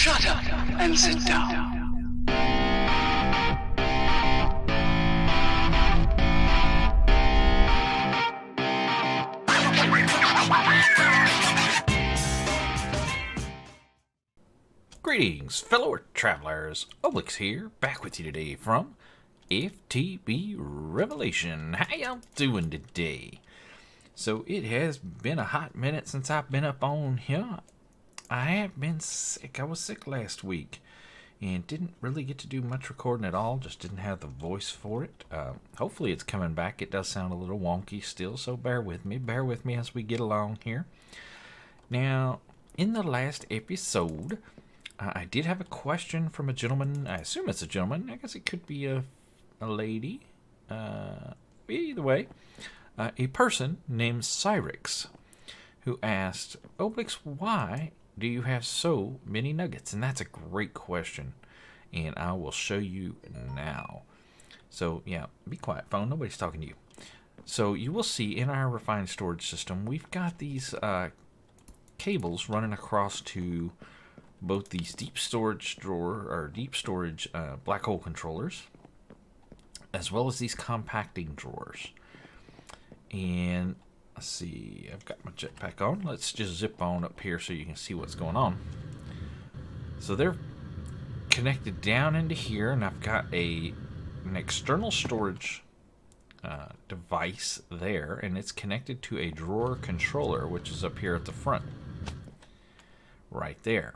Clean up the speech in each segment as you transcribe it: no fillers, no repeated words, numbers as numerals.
Shut up and sit down. Greetings, fellow travelers. Obelix here, back with you today from FTB Revelation. How y'all doing today? So it has been a hot minute since I've been up on here. I have been sick. I was sick last week and didn't really get to do much recording at all. Just didn't have the voice for it. Hopefully it's coming back. It does sound a little wonky still, so bear with me. Bear with me as we get along here. Now, in the last episode, I did have a question from a gentleman. I assume it's a gentleman. I guess it could be a lady. Either way, a person named Cyrix, who asked, Obelix, why do you have so many nuggets? And that's a great question, and I will show you now. So, yeah, be quiet, phone. Nobody's talking to you. So, you will see in our refined storage system, we've got these cables running across to both these deep storage black hole controllers, as well as these compacting drawers. And let's see, I've got my jetpack on. Let's just zip on up here so you can see what's going on. So they're connected down into here, and I've got an external storage device there, and it's connected to a drawer controller, which is up here at the front, right there.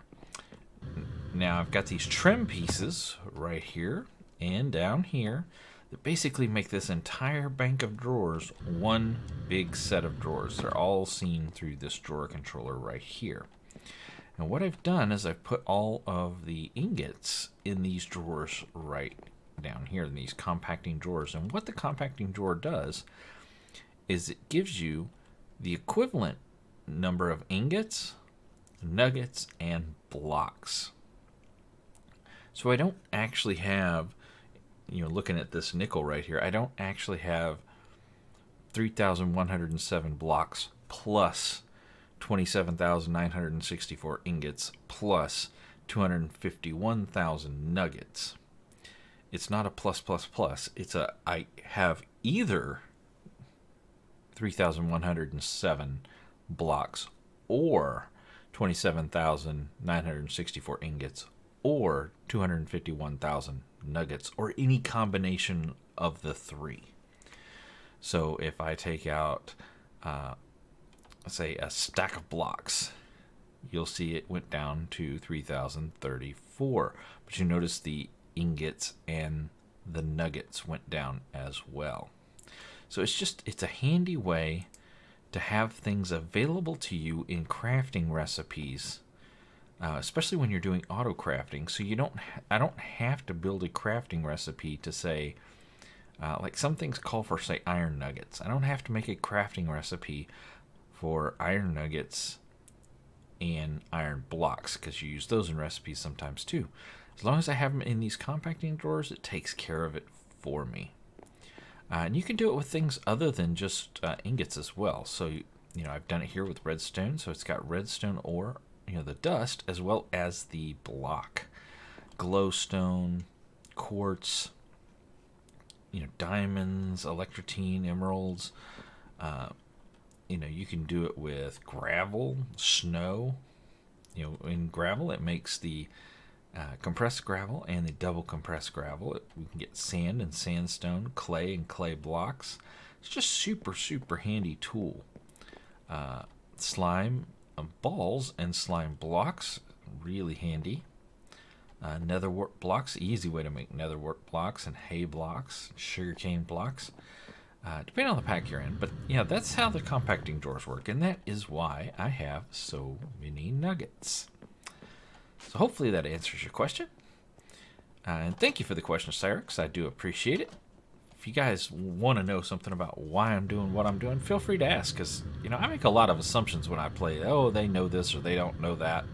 Now I've got these trim pieces right here and down here that basically make this entire bank of drawers one big set of drawers. They're all seen through this drawer controller right here. And what I've done is I've put all of the ingots in these drawers right down here in these compacting drawers. And what the compacting drawer does is it gives you the equivalent number of ingots, nuggets, and blocks. So I don't actually have, looking at this nickel right here, I don't actually have 3,107 blocks plus 27,964 ingots plus 251,000 nuggets. It's not a plus plus plus. It's I have either 3,107 blocks or 27,964 ingots or 251,000 nuggets, or any combination of the three. So if I take out, let's say, a stack of blocks, you'll see it went down to 3,034. But you notice the ingots and the nuggets went down as well. So it's a handy way to have things available to you in crafting recipes, especially when you're doing auto crafting. So I don't have to build a crafting recipe to say, like some things call for, say, iron nuggets. I don't have to make a crafting recipe for iron nuggets and iron blocks, because you use those in recipes sometimes too. As long as I have them in these compacting drawers, it takes care of it for me. And you can do it with things other than just ingots as well. So, I've done it here with redstone. So it's got redstone ore, the dust, as well as the block. Glowstone, quartz, diamonds, electrotine, emeralds. You can do it with gravel, snow. In gravel, it makes the compressed gravel and the double compressed gravel. We can get sand and sandstone, clay and clay blocks. It's just super, super handy tool. Slime balls and slime blocks, really handy. Netherwort blocks, easy way to make netherwort blocks and hay blocks, sugarcane blocks, depending on the pack you're in. But yeah, that's how the compacting drawers work, and that is why I have so many nuggets. So hopefully that answers your question. And thank you for the question, Cyrix. I do appreciate it. If you guys want to know something about why I'm doing what I'm doing, feel free to ask, because, I make a lot of assumptions when I play. Oh, they know this or they don't know that.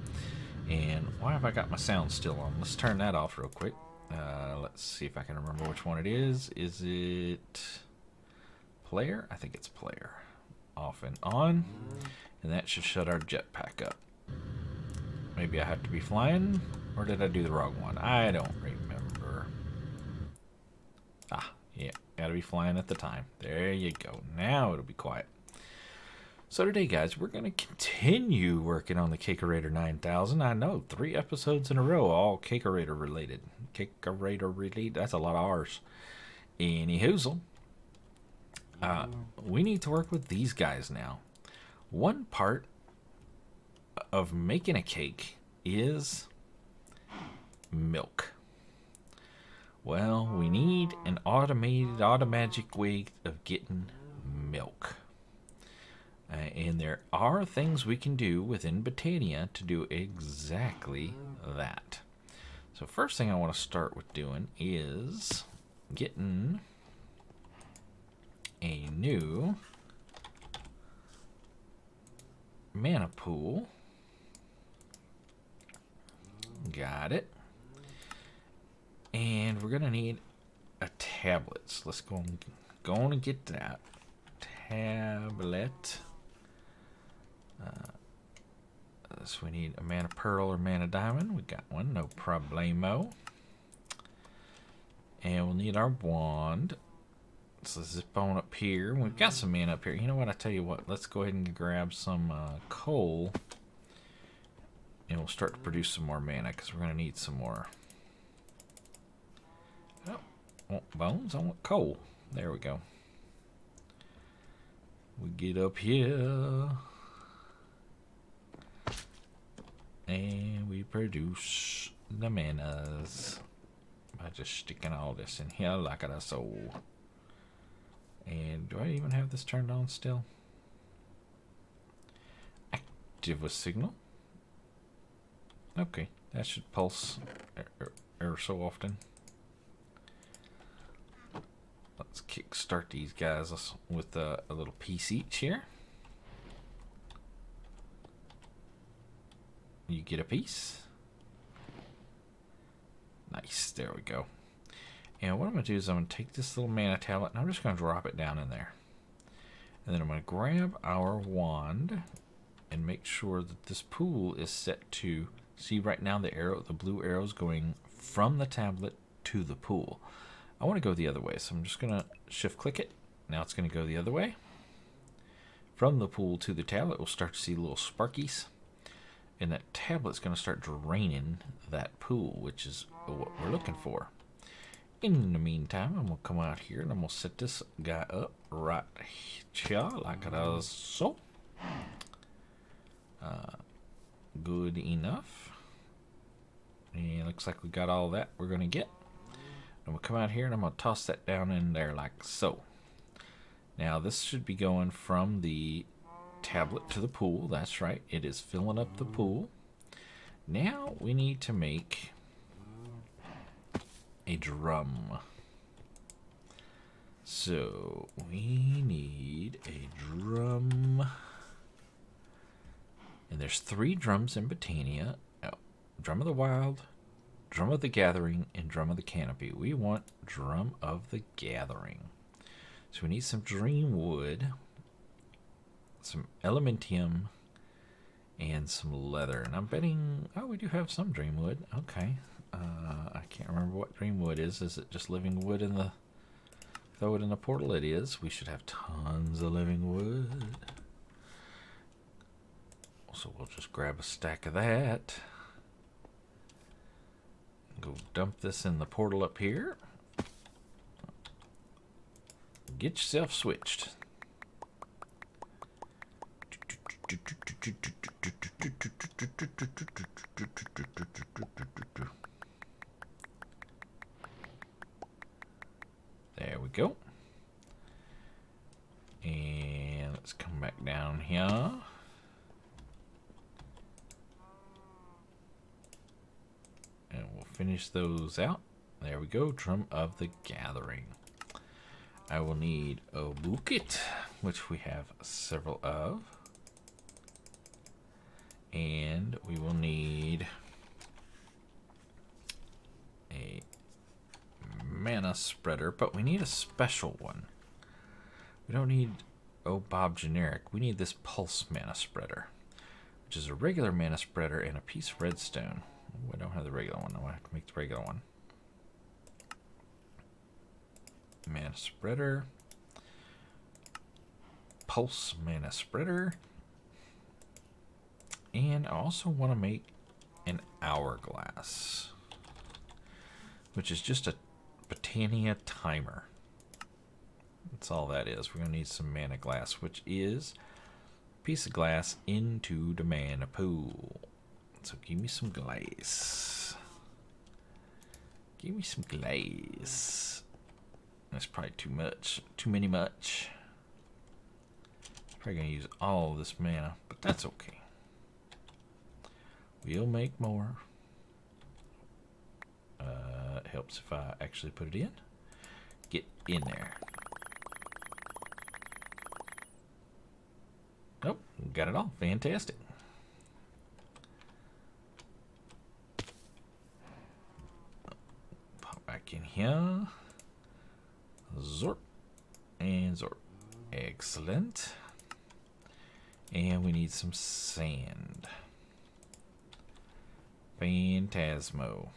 And why have I got my sound still on? Let's turn that off real quick. Let's see if I can remember which one it is. Is it player? I think it's player. Off and on. And that should shut our jetpack up. Maybe I have to be flying, or did I do the wrong one? I don't remember. Ah, yeah, gotta be flying at the time. There you go. Now it'll be quiet. So today, guys, we're going to continue working on the Cakerator 9000. I know, 3 episodes in a row, all Cakerator related. Cakerator related, that's a lot of R's. Any hoozle. We need to work with these guys now. One part of making a cake is milk. Well, we need an automatic way of getting milk. And there are things we can do within Botania to do exactly that. So first thing I want to start with doing is getting a new mana pool. Got it. And we're going to need a tablet. So let's go and get that tablet. So we need a mana pearl or mana diamond. We got one, no problemo. And we'll need our wand. So zip on up here. We've got some mana up here. You know what? I tell you what. Let's go ahead and grab some coal. And we'll start to produce some more mana because we're going to need some more. Oh, I want bones. I want coal. There we go. We get up here. And we produce the manas by just sticking all this in here like a soul. And do I even have this turned on still? Active with signal. Okay, that should pulse ever so often. Let's kickstart these guys with a little piece each here. You get a piece. Nice, there we go. And what I'm going to do is I'm going to take this little mana tablet and I'm just going to drop it down in there. And then I'm going to grab our wand and make sure that this pool is set to, see right now the blue arrow is going from the tablet to the pool. I want to go the other way, so I'm just going to shift click it. Now it's going to go the other way. From the pool to the tablet, we'll start to see little sparkies. And that tablet's going to start draining that pool, which is what we're looking for. In the meantime, I'm going to come out here and I'm going to set this guy up right here, like it is so. Good enough. And looks like we got all that we're going to get. I'm going to come out here and I'm going to toss that down in there like so. Now this should be going from the tablet to the pool. That's right, it is filling up the pool. Now we need to make a drum. So we need a drum. And there's 3 drums in Botania. Drum of the Wild, Drum of the Gathering, and Drum of the Canopy. We want Drum of the Gathering. So we need some dream wood, some elementium, and some leather. And I'm betting, oh, we do have some dream wood. Okay. I can't remember what dream wood is. Is it just living wood in the, throw it in the portal? It is. We should have tons of living wood. So we'll just grab a stack of that. Go dump this in the portal up here. Get yourself switched. There we go. And let's come back down here. And we'll finish those out. There we go. Drum of the Gathering. I will need a bucket, which we have several of. And we will need a mana spreader, but we need a special one. We don't need Bob generic. We need this pulse mana spreader, which is a regular mana spreader and a piece of redstone. We don't have the regular one. I'm going to have to make the regular one. Mana spreader. Pulse mana spreader. And I also want to make an hourglass, which is just a Britannia timer. That's all that is. We're going to need some mana glass, which is a piece of glass into the mana pool. So give me some glass. Give me some glass. That's probably too much. Too many much. Probably going to use all of this mana, but that's okay. We'll make more. It helps if I actually put it in. Get in there. Nope, got it all. Fantastic. Pop back in here. Zorp. And Zorp. Excellent. And we need some sand. Phantasmo.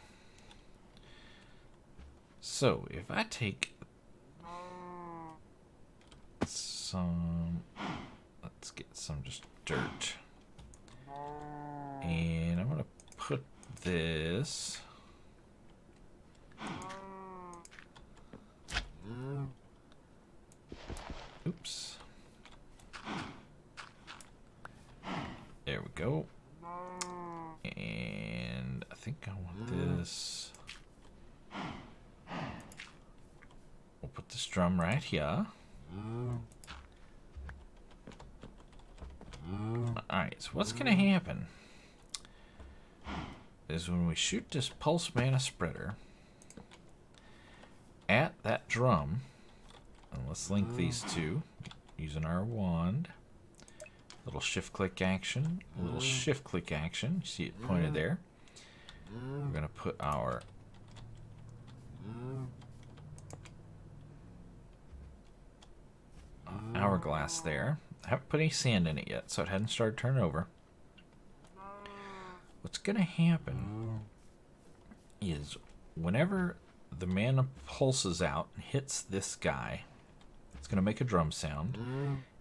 So, if I take some, let's get some just dirt, and I'm going to put this oops, there we go, and I think I want this. We'll put this drum right here. Alright, so what's going to happen is when we shoot this pulse mana spreader at that drum, and let's link these two using our wand. Little shift click action, little shift click action. You see it pointed there. We're going to put our hourglass there. I haven't put any sand in it yet, so it hadn't started turning over. What's going to happen is whenever the mana pulses out and hits this guy, it's going to make a drum sound,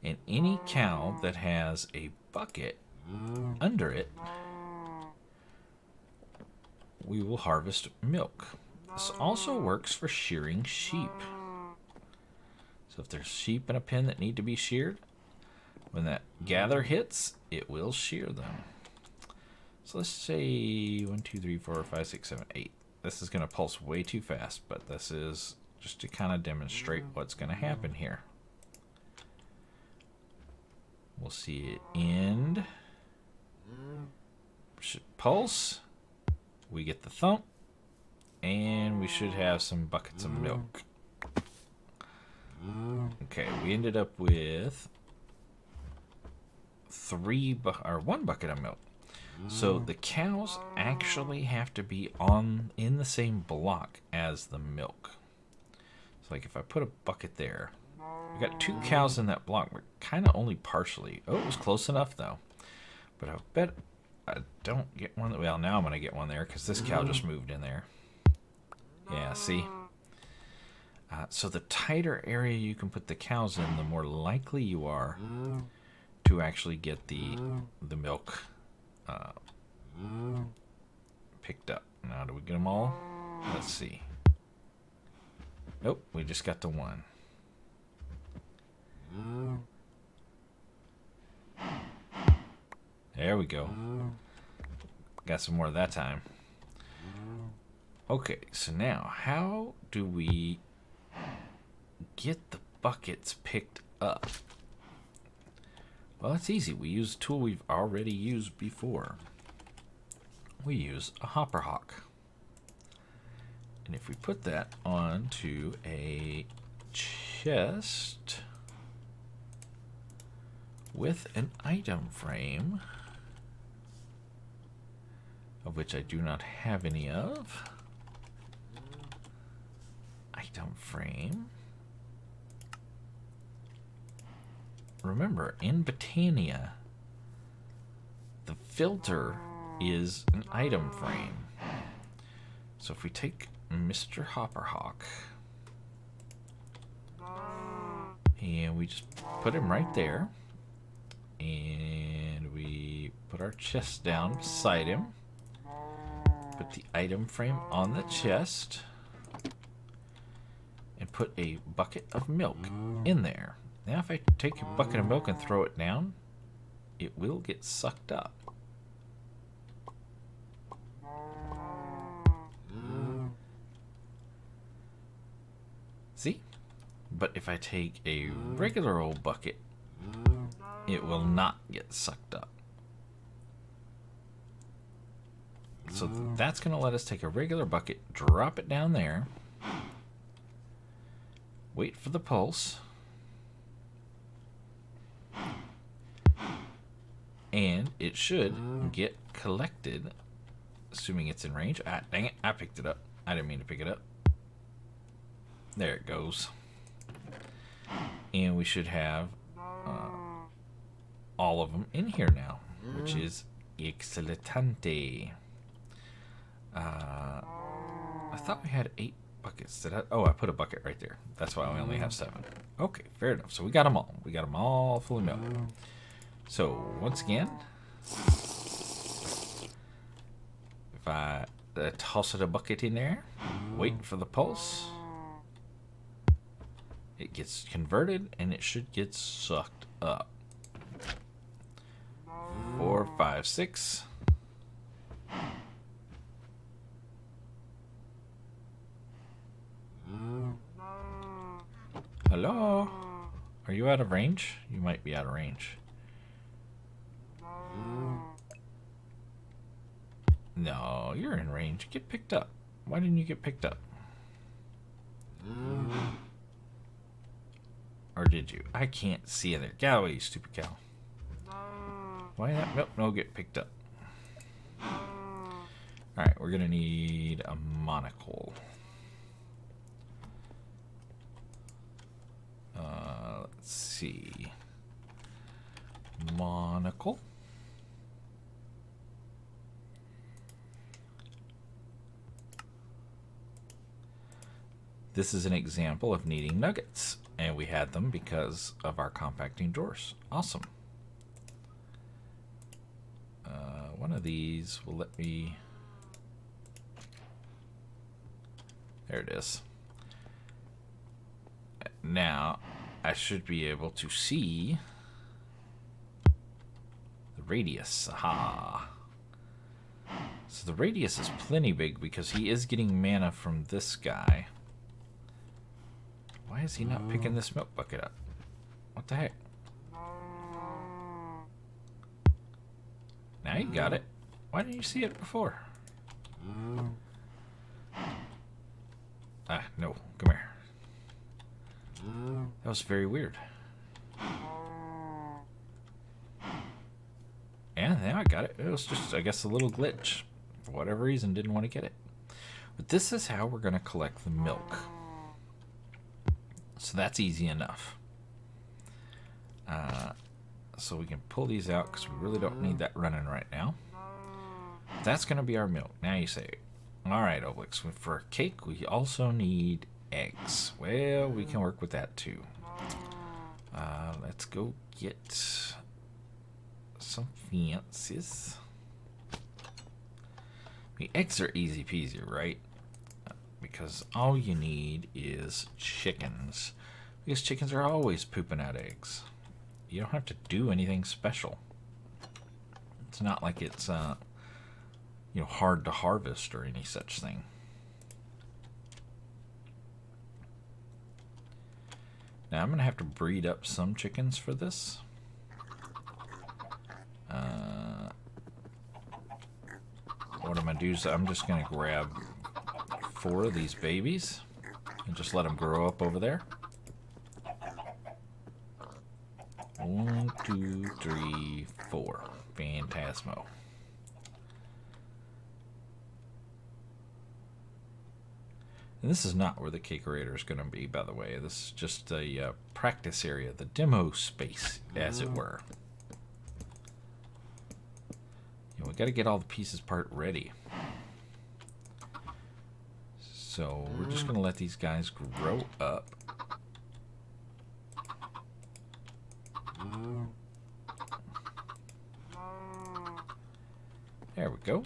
and any cow that has a bucket under it, we will harvest milk. This also works for shearing sheep. So if there's sheep in a pen that need to be sheared, when that gather hits, it will shear them. So let's say 1, 2, 3, 4, 5, 6, 7, 8. This is going to pulse way too fast, but this is just to kind of demonstrate what's going to happen here. We'll see it end. Should pulse. We get the thump. And we should have some buckets of milk. Okay, we ended up with 1 bucket of milk. So the cows actually have to be in the same block as the milk. So like if I put a bucket there, we got 2 cows in that block. We're kind of only partially. Oh, it was close enough though. But I bet I don't get one. Well, now I'm going to get one there because this cow just moved in there. Yeah, see? So the tighter area you can put the cows in, the more likely you are to actually get the milk picked up. Now, do we get them all? Let's see. Nope, we just got the one. There we go. Got some more that time. Okay, so now how do we get the buckets picked up? Well, it's easy. We use a tool we've already used before. We use a hopper hawk. And if we put that onto a chest with an item frame, of which I do not have any of. Item frame. Remember, in Britannia, The filter is an item frame. So if we take Mr. Hopperhawk and we just put him right there, and we put our chest down beside him, put the item frame on the chest, and put a bucket of milk in there. Now if I take a bucket of milk and throw it down, it will get sucked up. See? But if I take a regular old bucket, it will not get sucked up. So that's going to let us take a regular bucket, drop it down there, wait for the pulse, and it should get collected, assuming it's in range. Ah, dang it, I picked it up. I didn't mean to pick it up. There it goes. And we should have all of them in here now, which is excelente. I thought we had 8 buckets. Did I? Oh, I put a bucket right there. That's why we only have 7. Okay, fair enough. So we got them all. We got them all fully milked. So once again, if I toss a bucket in there, wait for the pulse, it gets converted and it should get sucked up. 4, 5, 6. Hello? Are you out of range? You might be out of range. No, you're in range. Get picked up. Why didn't you get picked up? Or did you? I can't see it there. Get away, you stupid cow. Why not? Nope, no get picked up. Alright, we're going to need a monocle. Let's see. Monocle. This is an example of needing nuggets, and we had them because of our compacting drawers. Awesome. One of these will let me... There it is. Now, I should be able to see the radius. Aha. So the radius is plenty big because he is getting mana from this guy. Why is he not picking this milk bucket up? What the heck? Now you got it. Why didn't you see it before? Ah, no. Come here. That was very weird. And now I got it. It was just, I guess, a little glitch. For whatever reason, didn't want to get it. But this is how we're going to collect the milk. So that's easy enough. So we can pull these out because we really don't need that running right now. That's going to be our milk. Now you say, all right, Obelix, for a cake, we also need eggs. Well, we can work with that too. Let's go get some fancies. The eggs are easy peasy, right? Because all you need is chickens. Because chickens are always pooping out eggs. You don't have to do anything special. It's not like it's hard to harvest or any such thing. Now I'm going to have to breed up some chickens for this. What I'm going to do is I'm just going to grab 4 of these babies and just let them grow up over there. 1, 2, 3, 4. Phantasmo. And this is not where the Cakerator is going to be, by the way. This is just a practice area, the demo space, as it were. And we got to get all the pieces part ready. So we're just going to let these guys grow up. There we go.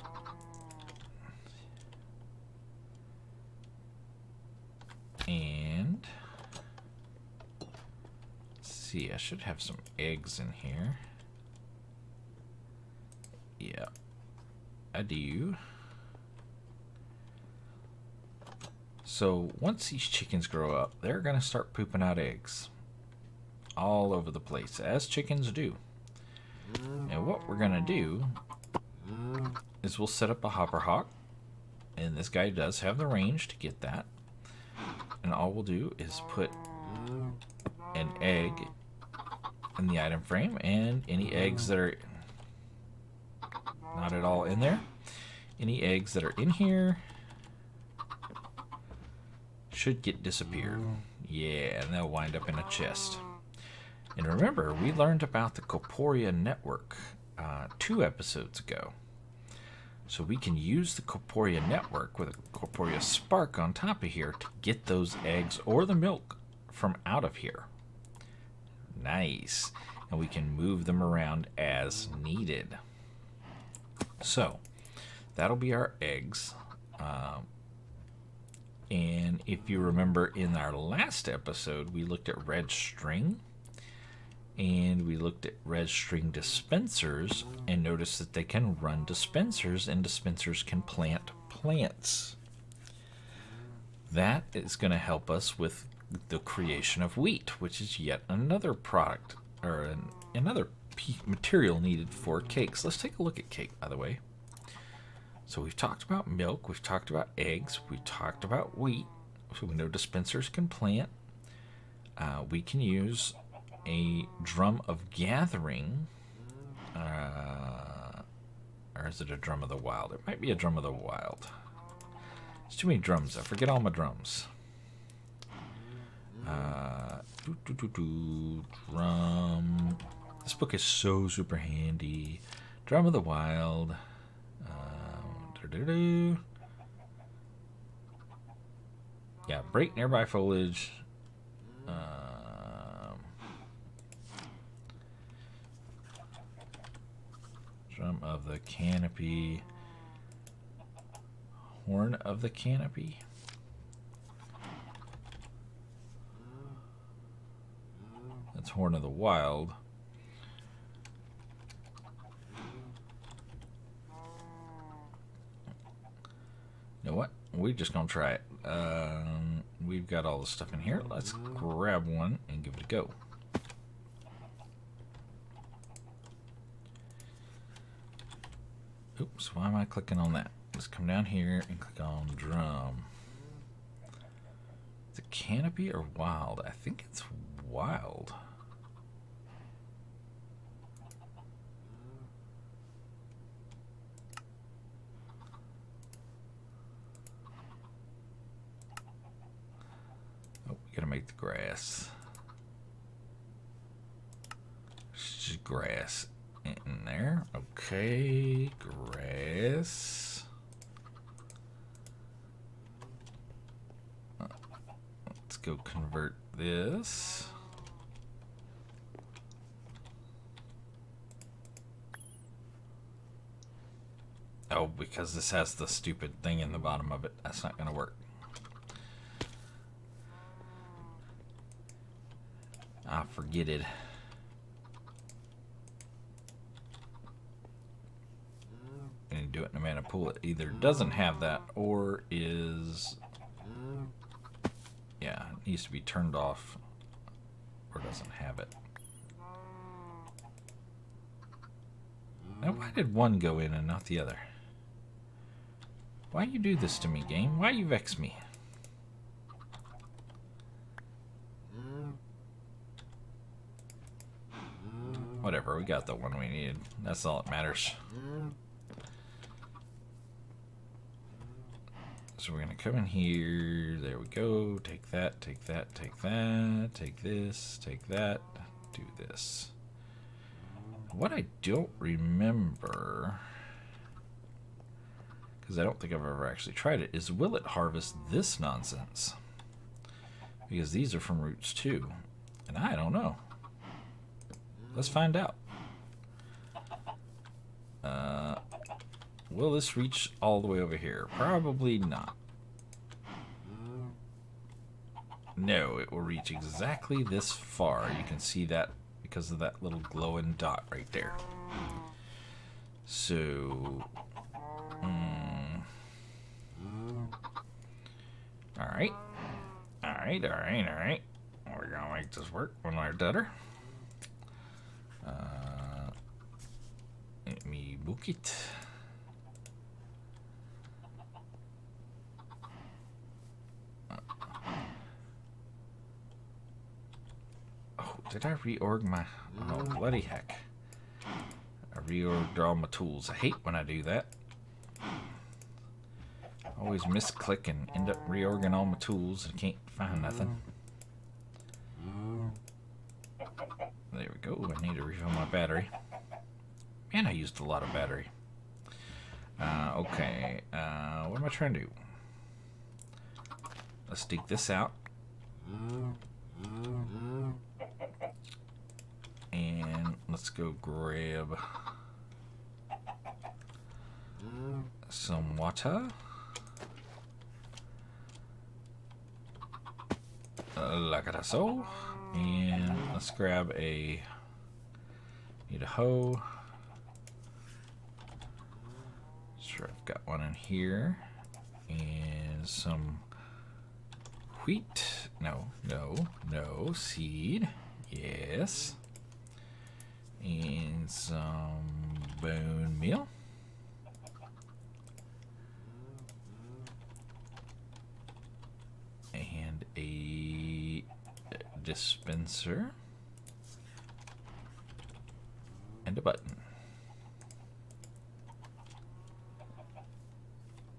And let's see, I should have some eggs in here. Yeah, I do. So once these chickens grow up, they're going to start pooping out eggs all over the place, as chickens do. And what we're going to do is we'll set up a hopper hawk, and this guy does have the range to get that. And all we'll do is put an egg in the item frame, and any eggs that are not at all in there, any eggs that are in here should get disappeared. Yeah, and they'll wind up in a chest. And remember, we learned about the Corporea network 2 episodes ago. So we can use the Corporea network with a Corporea spark on top of here to get those eggs or the milk from out of here. Nice. And we can move them around as needed. So that'll be our eggs. And if you remember in our last episode, we looked at red string. And we looked at red string dispensers and noticed that they can run dispensers, and dispensers can plant plants. That is going to help us with the creation of wheat, which is yet another product, or another material needed for cakes. Let's take a look at cake, by the way. So we've talked about milk, we've talked about eggs, we've talked about wheat. So we know dispensers can plant. We can use a drum of gathering, or is it a drum of the wild? It might be a drum of the wild. There's too many drums. I forget all my drums. Drum. This book is so super handy. Drum of the wild. Yeah, break nearby foliage. Drum of the canopy. Horn of the canopy. That's Horn of the Wild. You know what? We're just gonna try it. We've got all the stuff in here. Let's grab one and give it a go. Oops, why am I clicking on that? Let's come down here and click on drum. Is it canopy or wild? I think it's wild. Oh, we gotta make the grass. It's just grass in there. Okay, grass. Let's go convert this. Oh, because this has the stupid thing in the bottom of it. That's not going to work. Ah, forget it. And do it in a mana pool. It either doesn't have that or is... Yeah, it needs to be turned off or doesn't have it. Now, why did one go in and not the other? Why you do this to me, game? Why you vex me? Whatever, we got the one we needed. That's all that matters. So we're going to come in here. There we go. Take that, take that, take that. Take this, take that. Do this. What I don't remember because I don't think I've ever actually tried it, is will it harvest this nonsense? Because these are from roots too. And I don't know. Let's find out. Will this reach all the way over here? Probably not. No, it will reach exactly this far. You can see that because of that little glowing dot right there. So, alright. Alright. We're gonna make this work when we're done. Let me book it. Oh, did I reorg my... Oh, bloody heck. I reorged all my tools. I hate when I do that. Always misclick and end up reorging all my tools and can't find nothing. There we go. I need to refill my battery. Man, I used a lot of battery. Okay. What am I trying to do? Let's dig this out. And let's go grab some water. Like so. And let's grab need a hoe. Sure, I've got one in here. And some wheat. No, seed. Yes. And some bone meal. And a dispenser. And a button.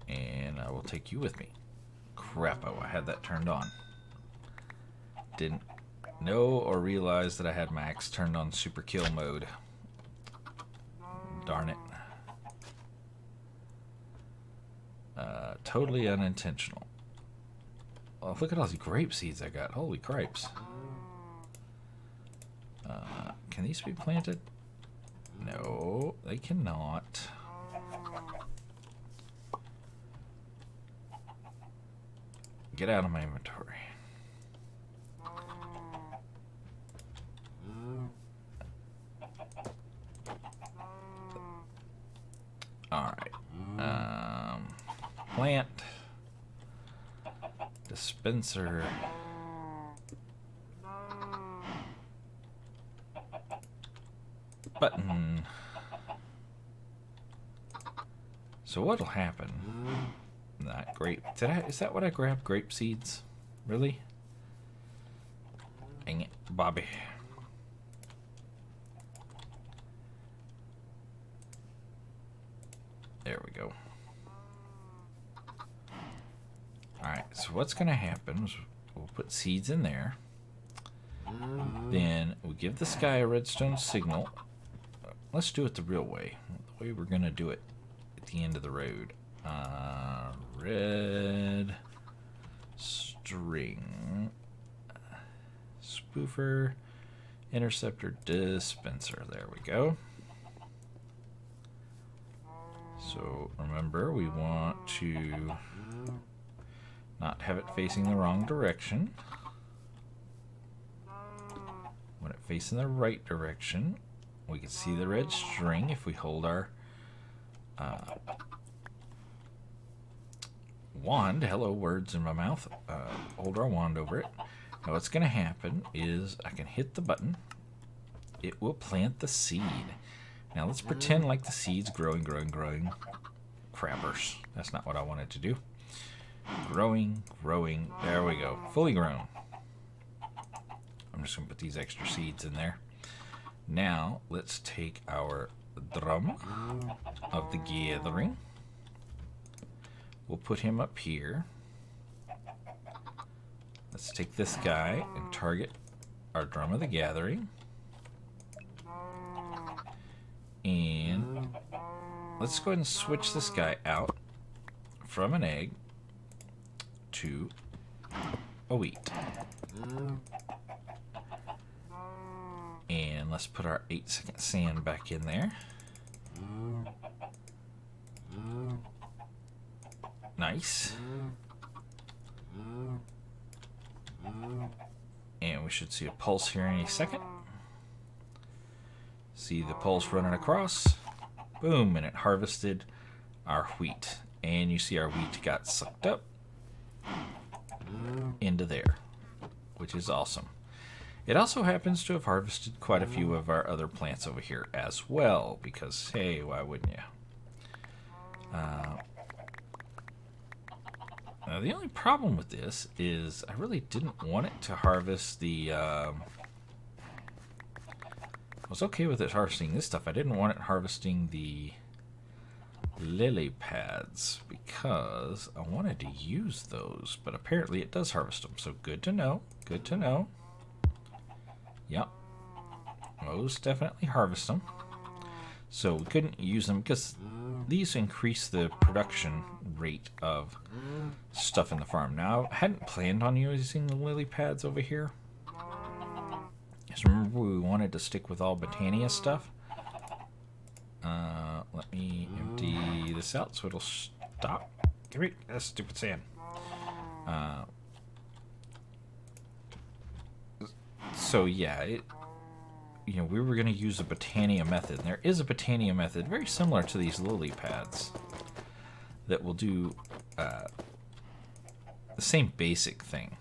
And I will take you with me. Crap, I had that turned on. Didn't know or realize that I had my axe turned on super kill mode. Darn it. Totally unintentional. Oh, look at all these grape seeds I got. Holy cripes. Can these be planted? No, they cannot. Get out of my inventory. Alright. Plant. Dispenser. Button. So what'll happen? Not grape. Is that what I grabbed? Grape seeds? Really? Dang it, Bobby. There we go. Alright, so what's going to happen is we'll put seeds in there. Then we give this guy a redstone signal. Let's do it the real way. The way we're going to do it at the end of the road. Red string. Spoofer. Interceptor dispenser. There we go. So remember, we want to not have it facing the wrong direction. Want it facing the right direction. We can see the red string if we hold our wand. Hello, words in my mouth. Hold our wand over it. Now what's going to happen is I can hit the button. It will plant the seed. Now let's pretend like the seed's growing. Crappers. That's not what I wanted to do. Growing. There we go. Fully grown. I'm just going to put these extra seeds in there. Now let's take our drum of the gathering. We'll put him up here. Let's take this guy and target our drum of the gathering. And let's go ahead and switch this guy out from an egg to a wheat. And let's put our 8-second sand back in there. Nice. And we should see a pulse here any second. See the pulse running across. Boom, and it harvested our wheat. And you see our wheat got sucked up into there, which is awesome. It also happens to have harvested quite a few of our other plants over here as well, because, hey, why wouldn't you? Now, the only problem with this is I really didn't want it to harvest the... I was okay with it harvesting this stuff. I didn't want it harvesting the lily pads because I wanted to use those, but apparently it does harvest them, so good to know. Good to know. Yep. Most definitely harvest them. So we couldn't use them because these increase the production rate of stuff in the farm. Now, I hadn't planned on using the lily pads over here. Just remember we wanted to stick with all Botania stuff. Let me empty this out so it'll stop. Give me that stupid sand. So yeah, we were going to use a Botania method. And there is a Botania method very similar to these lily pads that will do the same basic thing.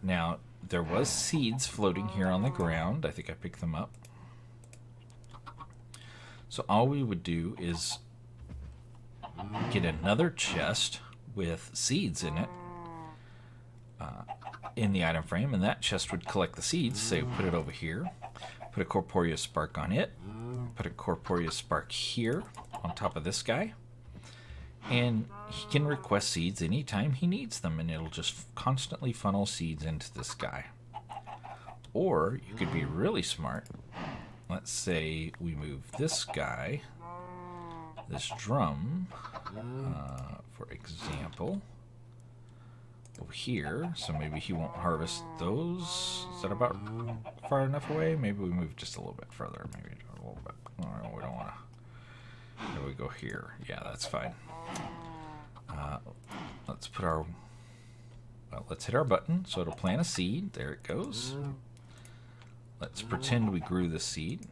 Now, there was seeds floating here on the ground. I think I picked them up. So all we would do is get another chest with seeds in it in the item frame, and that chest would collect the seeds. Say, put it over here, put a Corporeal Spark on it, put a Corporeal Spark here on top of this guy, and he can request seeds anytime he needs them, and it'll just constantly funnel seeds into this guy. Or you could be really smart. Let's say we move this guy, this drum, for example, over here, so maybe he won't harvest those. Is that about far enough away? Maybe we move just a little bit further. Maybe a little bit. No, we don't want to. There we go here. Yeah, that's fine. Let's put our... Well, let's hit our button, so it'll plant a seed. There it goes. Let's pretend we grew the seed.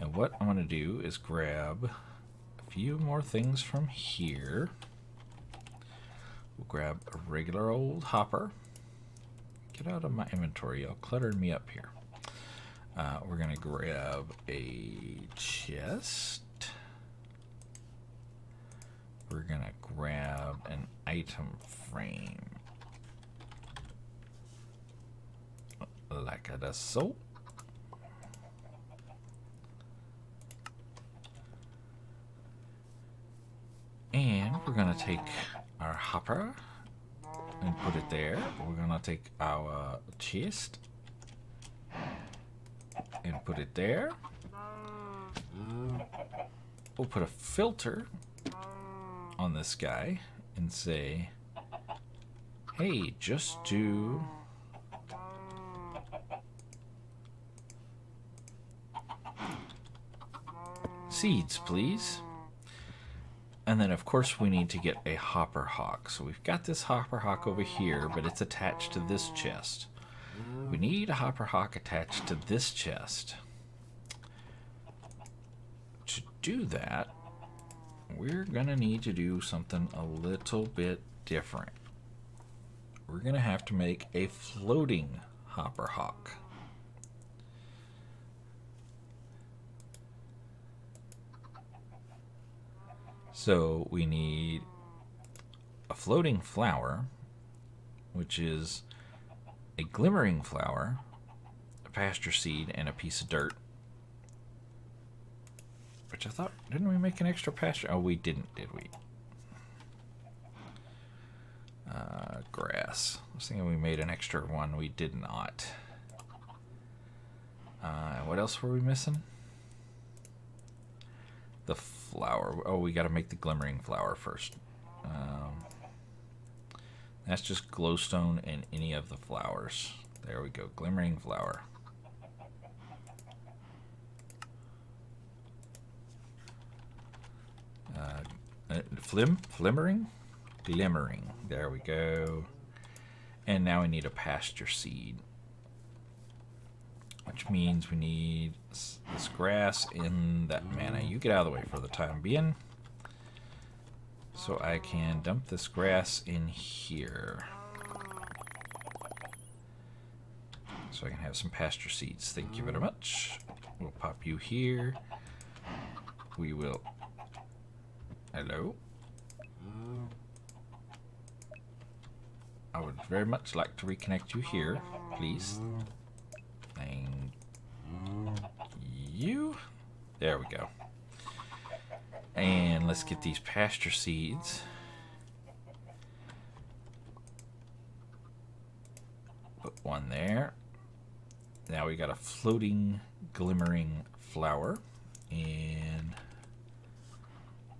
And what I'm going to do is grab a few more things from here. We'll grab a regular old hopper. Get out of my inventory. Y'all cluttering me up here. We're going to grab a chest. We're going to grab an item frame. Like that, so. And we're going to take our hopper and put it there. We're going to take our chest and put it there. We'll put a filter on this guy and say, hey, just do seeds, please. And then, of course, we need to get a hopper hawk. So we've got this hopper hawk over here, but it's attached to this chest. We need a hopper hawk attached to this chest. To do that, we're going to need to do something a little bit different. We're going to have to make a floating hopper hawk. So we need a floating flower, which is a glimmering flower, a pasture seed, and a piece of dirt. Which I thought, didn't we make an extra pasture? Oh, we didn't, did we? Grass. I was thinking we made an extra one. We did not. What else were we missing? The flower. Oh, we got to make the glimmering flower first. That's just glowstone and any of the flowers. There we go. Glimmering flower. Glimmering? There we go. And now we need a pasture seed. Which means we need this grass and that mana. You get out of the way for the time being. So I can dump this grass in here. So I can have some pasture seeds. Thank you very much. We'll pop you here. We will... Hello? I would very much like to reconnect you here, please. Thank you. There we go. And let's get these pasture seeds. Put one there. Now we got a floating, glimmering flower. And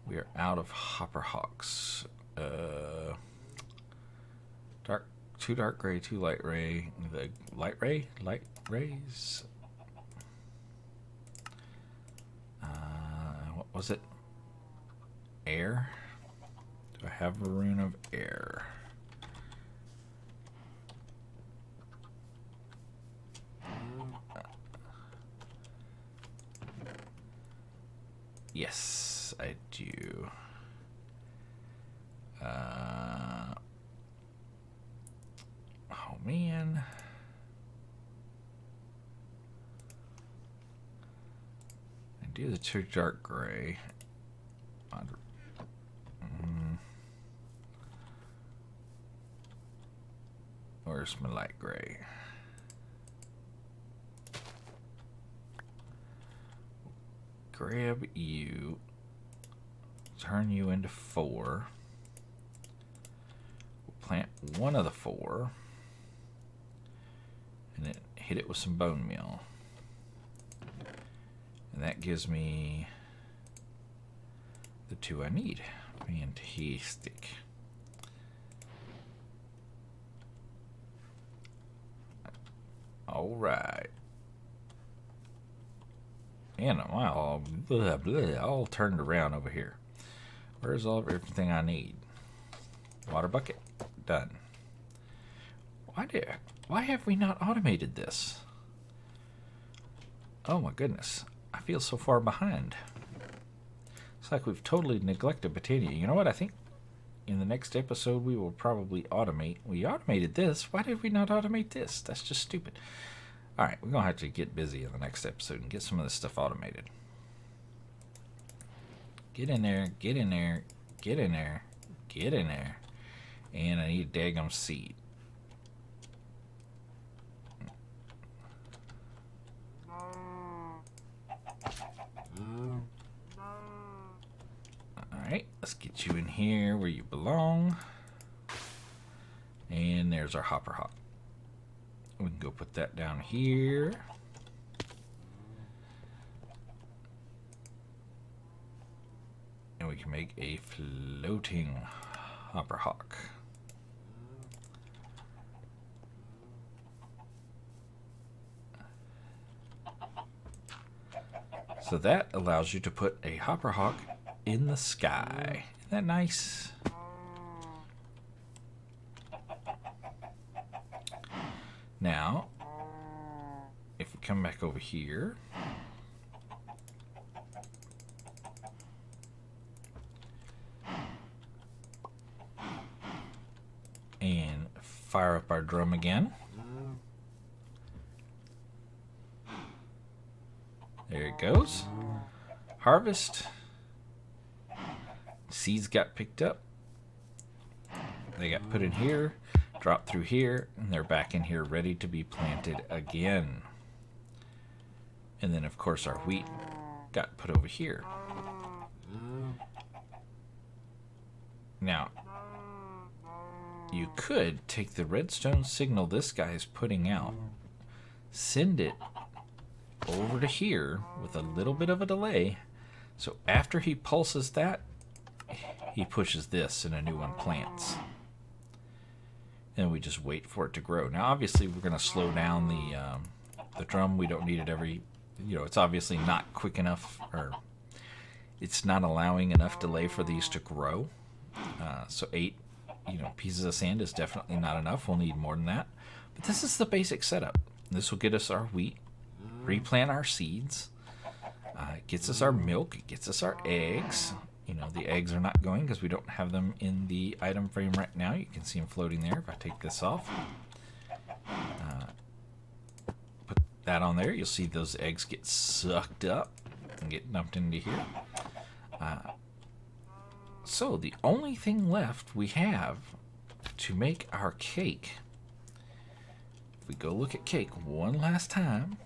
we are out of hopper hawks. Two dark gray, two light ray. The light rays. What was it? Air? Do I have a rune of air? Yes, I do. Oh man. I do the two dark gray. Where's my light gray? Grab you, turn you into 4. We'll plant one of the 4, and then hit it with some bone meal. And that gives me the 2 I need. Fantastic. All right. And wow, all turned around over here. Where's everything I need? Water bucket, done. Why have we not automated this? Oh my goodness, I feel so far behind. It's like we've totally neglected Botania. You know what? I think in the next episode we will probably automate. We automated this. Why did we not automate this? That's just stupid. Alright, we're going to have to get busy in the next episode and get some of this stuff automated. Get in there, get in there, get in there, get in there. And I need a daggum seed. Alright, let's get you in here where you belong. And there's our hopper hawk. We can go put that down here. And we can make a floating hopper hawk. So that allows you to put a hopper hawk in the sky. Isn't that nice? Now, if we come back over here, and fire up our drum again. There it goes. Harvest. Seeds got picked up. They got put in here. Drop through here, and they're back in here ready to be planted again. And then of course our wheat got put over here. Now you could take the redstone signal this guy is putting out, send it over to here with a little bit of a delay. So after he pulses that, he pushes this and a new one plants. And we just wait for it to grow. Now obviously we're going to slow down the drum. We don't need it every, it's obviously not quick enough, or it's not allowing enough delay for these to grow. So 8 pieces of sand is definitely not enough. We'll need more than that. But this is the basic setup. This will get us our wheat, replant our seeds, it gets us our milk, it gets us our eggs. The eggs are not going because we don't have them in the item frame right now. You can see them floating there. If I take this off, put that on there, you'll see those eggs get sucked up and get dumped into here. So the only thing left we have to make our cake, if we go look at cake one last time,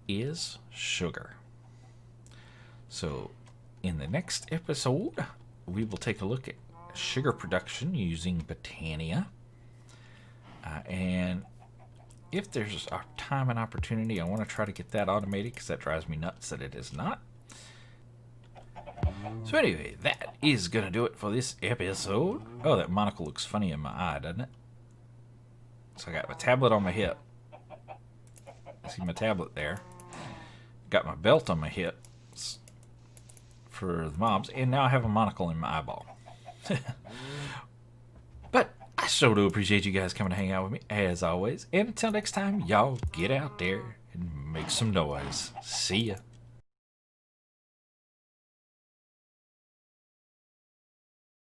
is sugar. So in the next episode, we will take a look at sugar production using Botania. And if there's a time and opportunity, I want to try to get that automated because that drives me nuts that it is not. So anyway, that is going to do it for this episode. Oh, that monocle looks funny in my eye, doesn't it? So I got my tablet on my hip. See my tablet there. Got my belt on my hip for the mobs, and now I have a monocle in my eyeball. But I so do appreciate you guys coming to hang out with me, as always. And until next time, y'all get out there and make some noise. See ya.